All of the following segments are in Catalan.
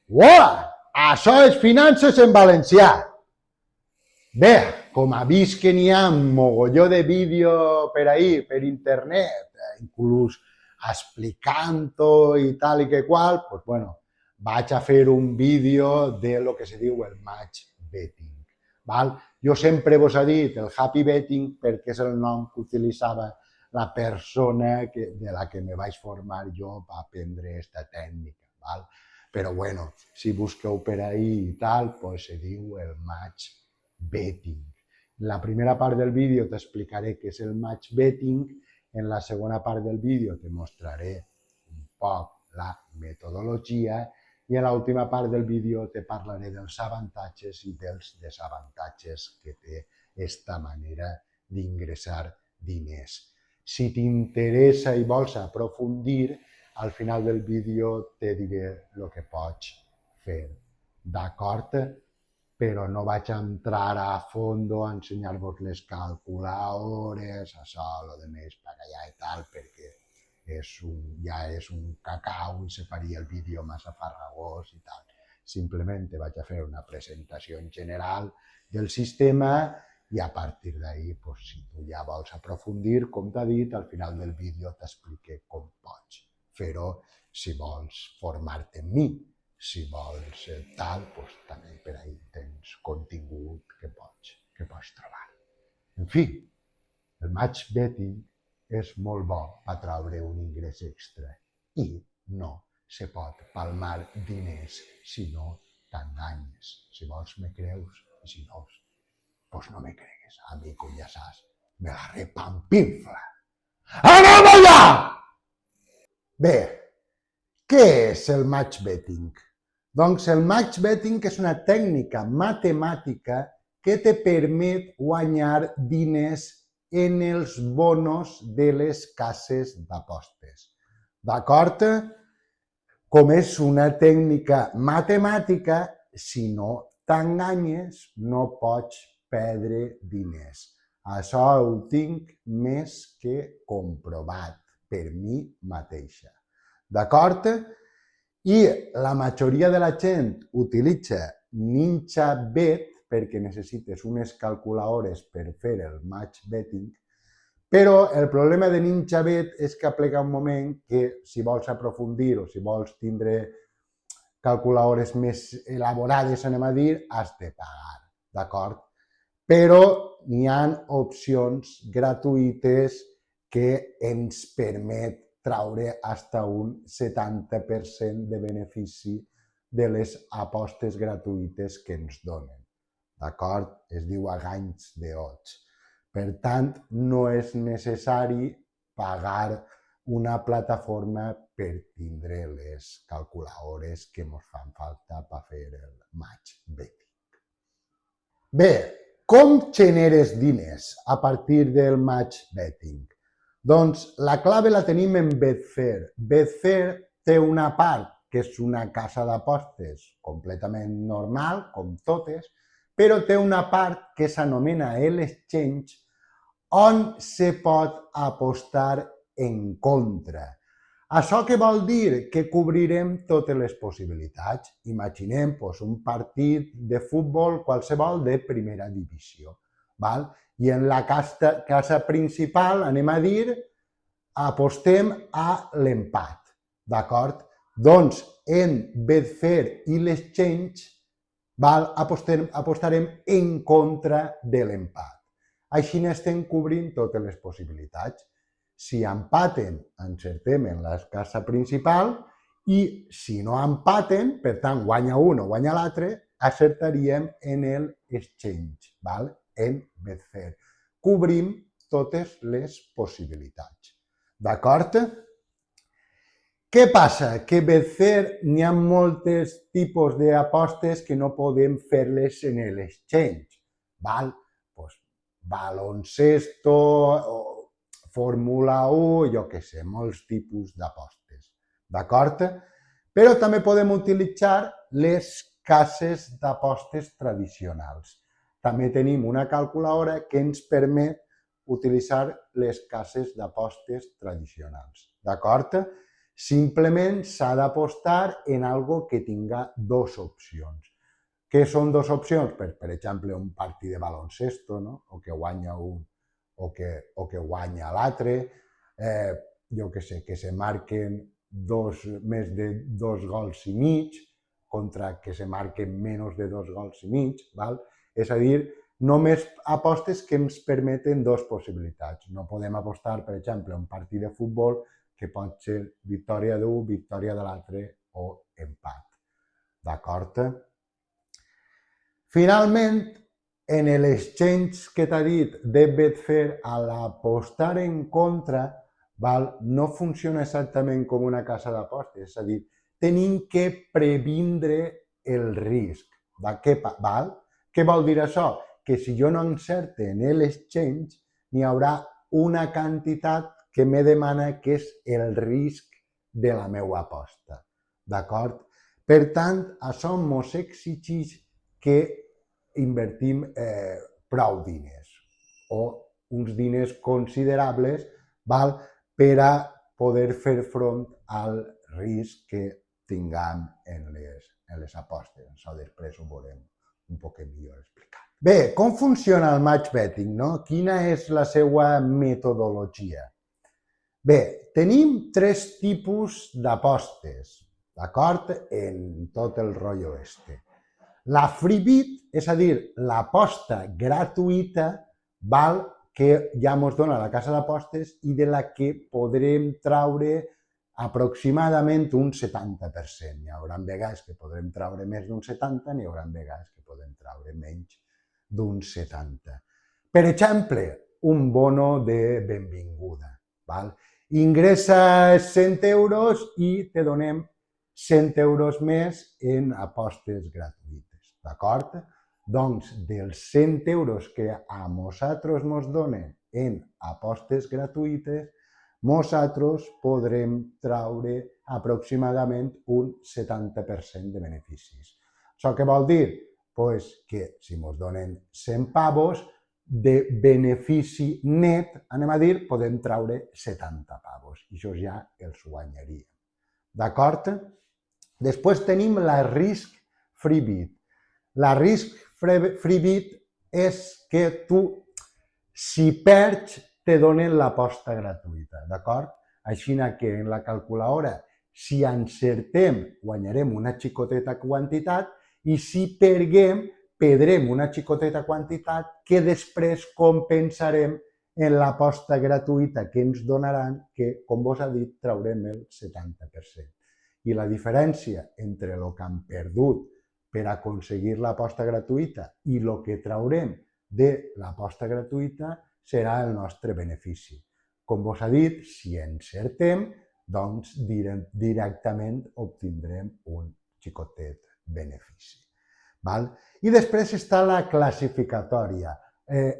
Uah! Això és finances en valencià. Bé, com ha vist que n'hi ha un mogolló de vídeo per ahí, per internet, inclús explicant-ho i tal i que qual, doncs, bueno, vaig a fer un vídeo de lo que se diu el match betting. Val? Jo sempre vos he dit el happy betting perquè és el nom que utilitzava la persona de la que me vaig formar jo per aprendre aquesta tècnica. Val? Però bueno, si busqueu per ahí i tal, pues se diu el match betting. En la primera part del vídeo t'explicaré què és el match betting, en la segona part del vídeo te mostraré un poc la metodologia i en l'última part del vídeo te parlaré dels avantatges i dels desavantatges que té aquesta manera d'ingressar diners. Si t'interessa i vols aprofundir, al final del vídeo te diré el que pots fer. D'acord? Però no vaig entrar a fondo a ensenyar-vos les calculadores, això, lo de més per allà i tal, perquè ja és un cacau i se faria el vídeo massa farragós i tal. Simplement te vaig a fer una presentació en general del sistema i a partir d'ahí, pues, si tu ja vols aprofundir, com t'ha dit, al final del vídeo t'explique com pots fer-ho si vols formar-te en mi. Si vols tal, doncs també per ahí tens contingut que pots trobar. En fi, el match betting és molt bo per treure un ingrés extra i no se pot palmar diners si no t'enganyes. Si vols me creus i si no, doncs no me cregues. A mi, com ja saps, me la repampinfla. Anem allà! Bé, què és el match betting? Doncs el match betting és una tècnica matemàtica que te permet guanyar diners en els bonos de les cases d'apostes. D'acord? Com és una tècnica matemàtica, si no t'enganyes, no pots perdre diners. Això ho tinc més que comprovat per mi mateixa. D'acord? I la majoria de la gent utilitza NinjaBet perquè necessites unes calculadores per fer el match betting, però el problema de NinjaBet és que aplega un moment que si vols aprofundir o si vols tindre calculadores més elaborades, anem a dir, has de pagar, d'acord? Però n'hi ha opcions gratuïtes que ens permet traure fins a un 70% de benefici de les apostes gratuïtes que ens donen. D'acord? Es diu a ganys de odds. Per tant, no és necessari pagar una plataforma per tindre les calculadores que ens fan falta per fer el match betting. Bé, com generes diners a partir del match betting? Doncs la clave la tenim en Betfair. Betfair té una part que és una casa d'apostes completament normal, com totes, però té una part que s'anomena l'exchange, on se pot apostar en contra. Això què vol dir? Que cobrirem totes les possibilitats. Imaginem un partit de futbol qualsevol de primera divisió. I en la casa principal, anem a dir, apostem a l'empat. D'acord? Doncs en Betfair i l'exchange apostarem en contra de l'empat. Així n'estem cobrint totes les possibilitats. Si empaten, encertem en la casa principal i si no empaten, per tant, guanya un o guanya l'altre, acertaríem en l'exchange, en Betfair. Cobrim totes les possibilitats. D'acord? Què passa? Que a Betfair n'hi ha molts tipus d'apostes que no podem fer-les en l'exchange. Baloncesto, Fórmula 1, jo què sé, molts tipus d'apostes. D'acord? Però també podem utilitzar les cases d'apostes tradicionals. També tenim una calculadora que ens permet utilitzar les cases d'apostes tradicionals. D'acord? Simplement s'ha d'apostar en algo que tinga dues opcions. Què són dues opcions? Per exemple, un partit de baloncesto, no? O que guanya un o que guanya l'altre, jo què sé, que se marquen més de 2,5 gols contra que se marquen menys de 2,5 gols, val? És a dir, només apostes que ens permeten dues possibilitats. No podem apostar, per exemple, a un partit de futbol que pot ser victòria d'un, victòria de l'altre o empat. D'acord? Finalment, en l'exchange que t'ha dit de Betfair, a l'apostar en contra, no funciona exactament com una casa d'apostes, és a dir, tenim que previndre el risc. Què vol dir això? Que si jo no encerte en l'exchange, n'hi haurà una quantitat que me demana que és el risc de la meva aposta. D'acord? Per tant, això ens exigeix que invertim prou diners o uns diners considerables per a poder fer front al risc que tinguem en les apostes. Això després ho veurem un poc millor explicat. Bé, com funciona el match betting, no? Quina és la seva metodologia? Bé, tenim 3 tipus d'apostes, d'acord? En tot el rotllo este. La freebet, és a dir, l'aposta gratuïta, que ja ens dona la casa d'apostes i de la que podrem traure aproximadament un 70%. Hi haurà vegades que podrem traure més d'un 70%, n'hi haurà vegades que podem traure menys d'un 70%. Per exemple, un bono de benvinguda. Ingressa 100 euros i te donem 100 euros més en apostes gratuïtes. D'acord? Doncs dels 100 euros que a nosaltres ens donen en apostes gratuïtes, nosaltres podrem traure aproximadament un 70% de beneficis. Això què vol dir? Pues que si ens donen 100 pavos, de benefici net, anem a dir, podem traure 70 pavos. I això ja els guanyaríem. D'acord? Després tenim la risk freebet. La risk freebet és que tu, si perds, te donen l'aposta gratuïta, d'acord? Així que en la calculadora, si encertem, guanyarem una xicoteta quantitat i si perdem, perdrem una xicoteta quantitat que després compensarem en l'aposta gratuïta que ens donaran, que, com vos ha dit, traurem el 70%. I la diferència entre el que hem perdut per aconseguir l'aposta gratuïta i el que traurem de l'aposta gratuïta serà el nostre benefici. Com vos ha dit, si encertem, doncs directament obtindrem un xicotet benefici. I després està la clasificatoria.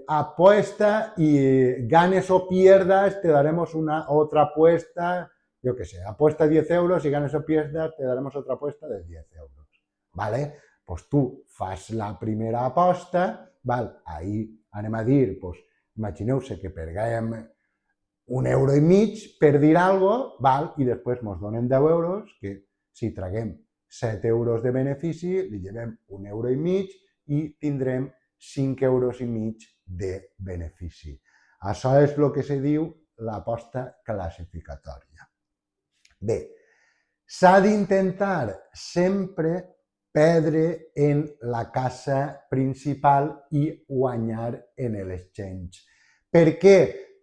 Apuesta y ganes o pierdas, te daremos una otra apuesta, yo qué sé, apuesta 10 euros y ganes o pierdas, te daremos otra apuesta de 10 euros. ¿Vale? Pues tu fas la primera aposta, ahí anem a dir, imagineu-se que perguem 1,5 € per dir alguna cosa, i després ens donen 10 euros, que si traguem 7 euros de benefici, li llevem 1,5 € i tindrem 5,5 € de benefici. Això és el que se diu l'aposta classificatòria. Bé, s'ha d'intentar sempre perdre en la casa principal i guanyar en l'exchange. Per què?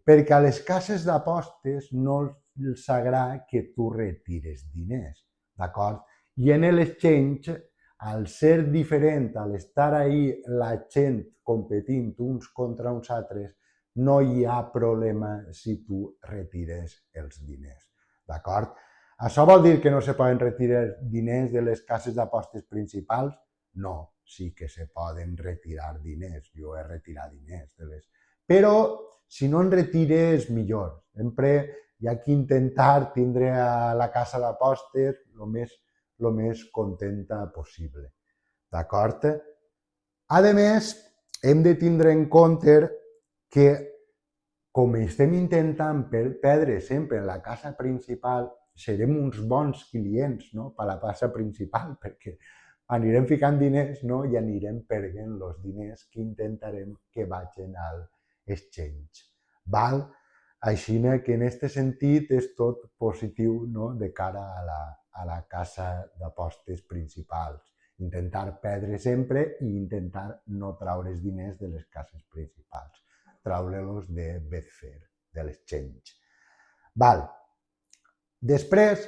Perquè a les cases d'apostes no els agrada que tu retires diners, d'acord? I en l'exchange, al ser diferent, al estar ahí la gent competint uns contra uns altres, no hi ha problema si tu retires els diners, d'acord? Això vol dir que no se poden retirar diners de les cases d'apostes principals? No, sí que se poden retirar diners. Jo he retirat diners de les... Però si no en retires, millor. Sempre hi ha que intentar tindre a la casa d'apostes el més contenta possible. D'acord? A més, hem de tindre en compte que, com estem intentant perdre sempre en la casa principal, serem uns bons clients, no?, per la passa principal, perquè anirem ficant diners, no?, i anirem perdent els diners que intentarem que vagin al exchange. Val? Així que en aquest sentit és tot positiu, no?, de cara a la casa d'apostes principals. Intentar perdre sempre i intentar no traure els diners de les cases principals. Traure-los de Betfair, de l'exchange. Val. Després,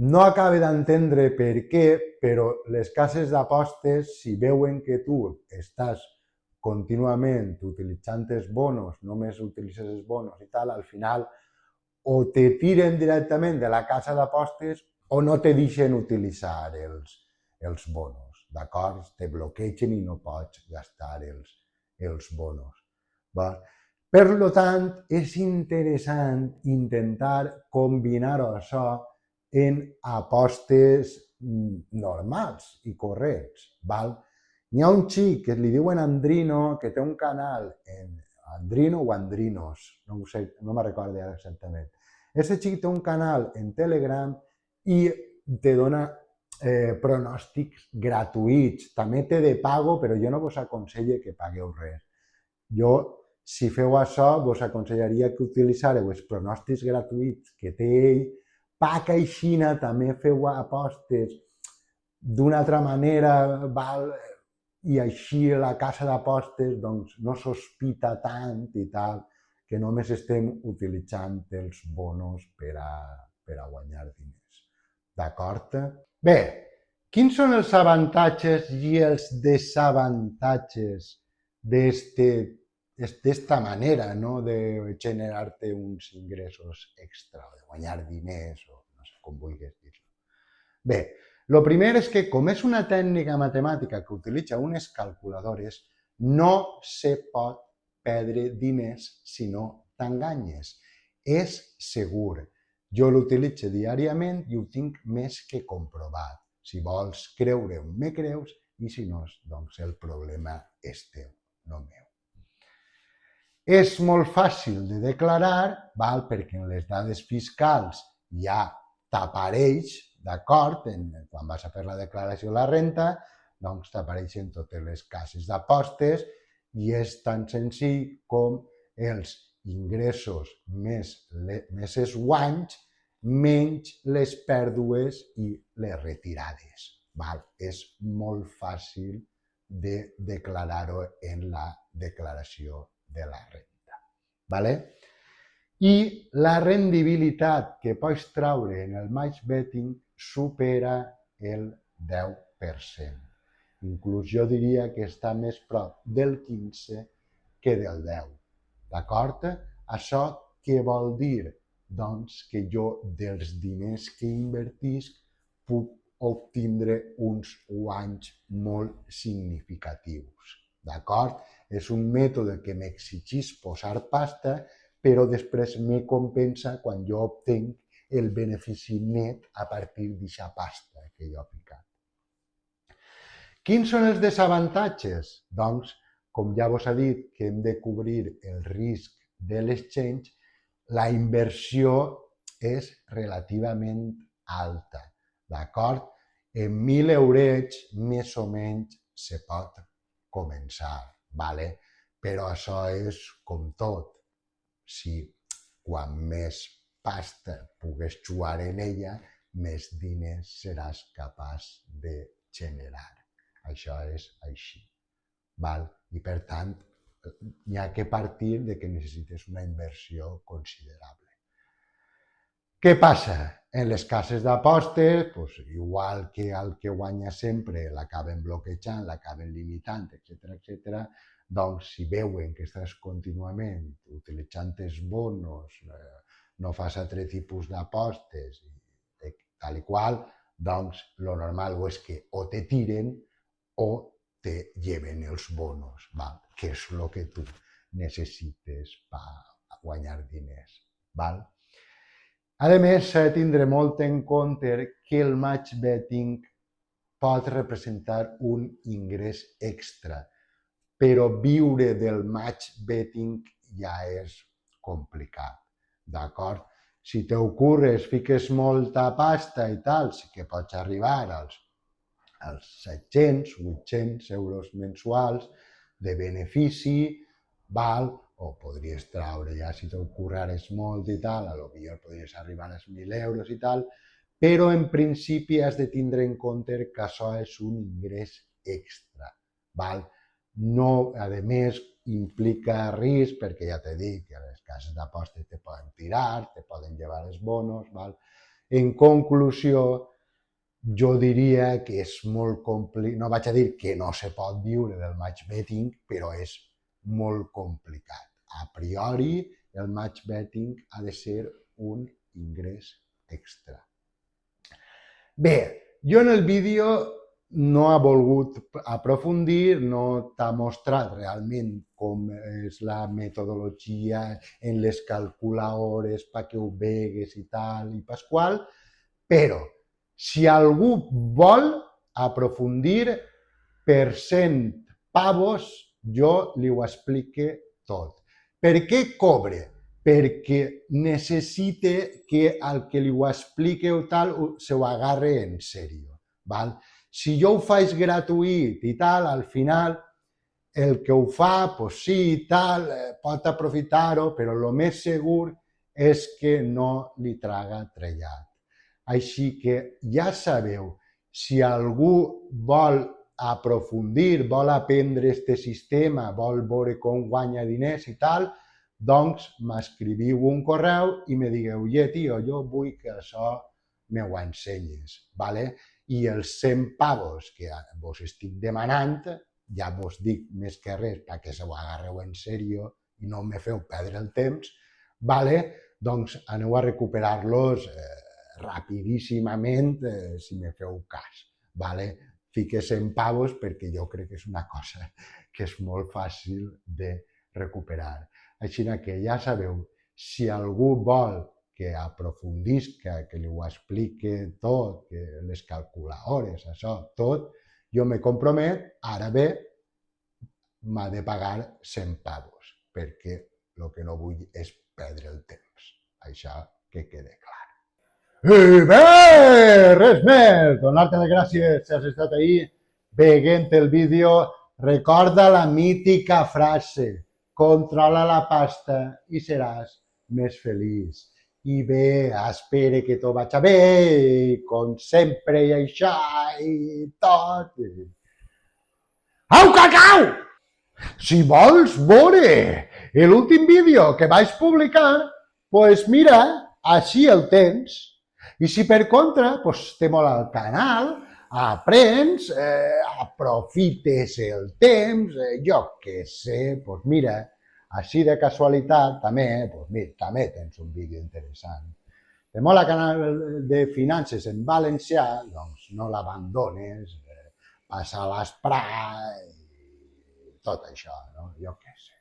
no acabe d'entendre per què, però les cases d'apostes, si veuen que tu estàs contínuament utilitzant els bonos, només utilitzes els bonos i tal, al final o te tiren directament de la casa d'apostes o no te deixen utilitzar els bonos, d'acord? Te bloquegen i no pots gastar els bonos. Per tant, és interessant intentar combinar això en apostes normals i corrents. N'hi ha un xic que li diuen Andrino, que té un canal en Andrino o Andrinos, no ho sé, no me'n recordo ara exactament. Aquest xic té un canal en Telegram i te dona pronòstics gratuïts. També té de pago, però jo no vos aconselle que pagueu res. Jo, si feu això, vos aconsellaria que utilitzareu els pronòstics gratuïts que té ell, perquè així també feu apostes d'una altra manera, val? I així la casa d'apostes doncs, no sospita tant i tal, que només estem utilitzant els bonos per a guanyar diners. D'acord? Bé, quins són els avantatges i els desavantatges d'esta manera, no?, de generar-te uns ingressos extra, de guanyar diners, o no sé com vulguis dir-ho. Bé, el primer és que, com és una tècnica matemàtica que utilitza unes calculadores, no se pot perdre diners si no t'enganyes. És segur. Jo l'utilitzo diàriament i ho tinc més que comprovat. Si vols creure-ho, me creus, i si no, doncs el problema és teu, no meu. És molt fàcil de declarar, perquè en les dades fiscals ja t'apareix, d'acord, quan vas a fer la declaració de la renta, doncs t'apareixen totes les cases d'apostes i és tan senzill com els ingressos més els guanys menys les pèrdues i les retirades. És molt fàcil de declarar-ho en la declaració de la renta. I la rendibilitat que pots traure en el match betting supera el 10%. Inclús jo diria que està més prop del 15% que del 10%. D'acord? Això què vol dir? Doncs que jo dels diners que invertisc puc obtindre uns guanys molt significatius. D'acord? És un mètode que m'exigeix posar pasta, però després me compensa quan jo obtenc el benefici net a partir d'aquesta pasta que jo he aplicat. Quins són els desavantatges? Doncs, com ja vos he dit que hem de cobrir el risc de l'exchange, la inversió és relativament alta. D'acord? En 1.000 eurets, més o menys, se pot començar. Però això és com tot. Si quan més pasta pugues jugar en ella, més diners seràs capaç de generar. Això és així. I per tant, n'hi ha que partir de que necessites una inversió considerable. Què passa? En les cases d'apostes, igual que el que guanya sempre l'acaben bloquejant, l'acaben limitant, etc., doncs si veuen que estàs contínuament utilitzant els bonos, no fas altre tipus d'apostes, tal i qual, doncs el normal és que o te tiren o te lleven els bonos, que és el que tu necessites per guanyar diners. A més, s'ha de tindre molt en compte que el match betting pot representar un ingrés extra, però viure del match betting ja és complicat, d'acord? Si t'ocurres, fiques molta pasta i tal, sí que pots arribar als 700, 800 euros mensuals de benefici, val? O podries traure ja si t'ocurrares molt i tal, a lo millor podries arribar als 1.000 euros i tal, però en principi has de tindre en compte que això és un ingrés extra, val? No, a més, implica risc, perquè ja t'he dit que les cases d'apostes te poden tirar, te poden llevar els bonos, val? En conclusió, jo diria que és molt complicat, no vaig a dir que no se pot viure del match betting, però és molt complicat. A priori, el match betting ha de ser un ingrés extra. Bé, jo en el vídeo no ha volgut aprofundir, no t'ha mostrat realment com és la metodologia en les calculadores perquè ho vegues i tal i pasqual, però si algú vol aprofundir, per 100 pavos jo li ho explique tot. Per què cobre? Perquè necessita que el que li ho explique o tal se ho agarre en sèrio. Val? Si jo ho faig gratuït i tal, al final el que ho fa, pues sí i tal, pot aprofitar-ho, però el més segur és que no li traga trellat. Així que ja sabeu, si algú vol aprofundir, vol aprendre aquest sistema, vol veure com guanya diners i tal, doncs m'escriviu un correu i me digueu, tio, jo vull que això me ho ensenyes, ¿vale? I els 100 pavos que vos estic demanant, ja vos dic més que res perquè se ho agarreu en sèrio i no me feu perdre el temps, ¿vale? Doncs aneu a recuperar-los rapidíssimament si me feu cas, ¿vale? Fique 100 pavos perquè jo crec que és una cosa que és molt fàcil de recuperar. Així que ja sabeu, si algú vol que aprofundisca, que li ho explique tot, que les calculadores, això, tot, jo me compromet, ara bé, m'ha de pagar 100 pavos, perquè el que no vull és perdre el temps. Això que quede clar. I bé, res més. Donar-te les gràcies si has estat ahí veient el vídeo. Recorda la mítica frase: controla la pasta i seràs més feliç. I bé, espero que tot vagi bé, com sempre i això i tot. Au, cacau! Si vols veure l'últim vídeo que vaig publicar, pues mira, així el tens. I si per contra te mola el canal, aprens, aprofites el temps, jo què sé, pues mira, així de casualitat també, pues mira, també tens un vídeo interessant. Te mola el canal de finances en valencià, doncs no l'abandones, passa a l'esprà i tot això, no? Jo què sé.